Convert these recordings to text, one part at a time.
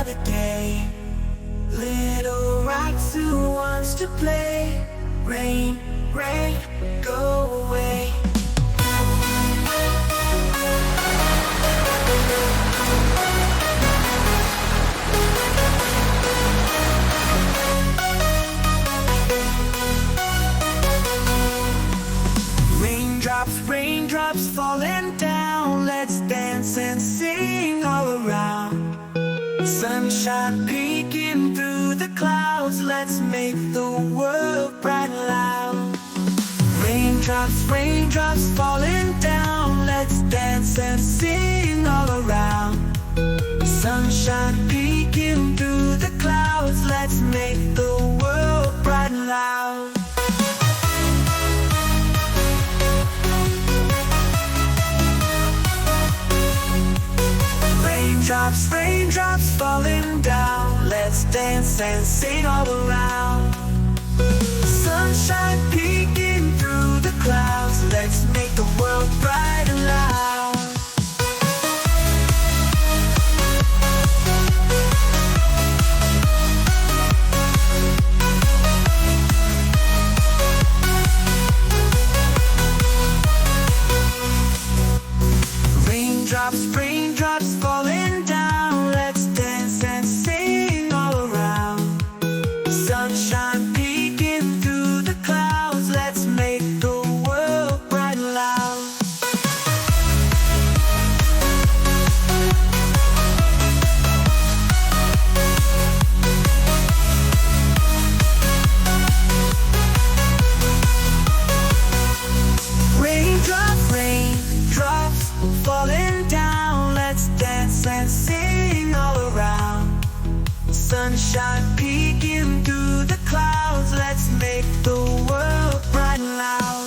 another day. Little rocks who wants to play. Rain, rain, go away. Raindrops, raindrops falling down. Let's dance and sing all around. Sunshine peeking through the clouds. Let's make the world bright and loud. Raindrops, raindrops falling down. Let's dance and sing all around. Sunshine peeking through the clouds. Let's make the world bright and loud. Raindrops, raindrops falling down. Let's dance and sing all around. Sunshine peeking through the clouds. Let's make the world bright and loud. Raindrops, raindrops falling down. Let's dance and sing all around. Sunshine peeking through the clouds. Let's make the world bright and loud. Raindrops, raindrops falling down. Let's dance and sing all around. Sunshine peeking through the clouds. Let's make the world bright and loud.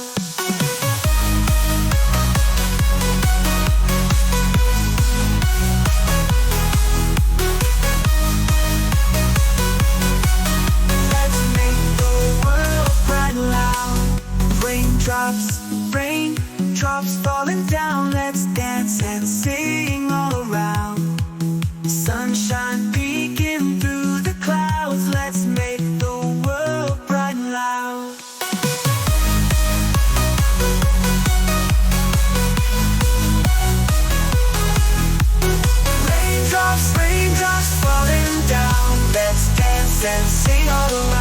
Let's make the world bright and loud. Raindrops, raindrops falling down. Let's dance and sing all around. Sunshine peeking through the clouds. Let's make the world bright and loud. Raindrops, raindrops falling down. Let's dance and sing all around.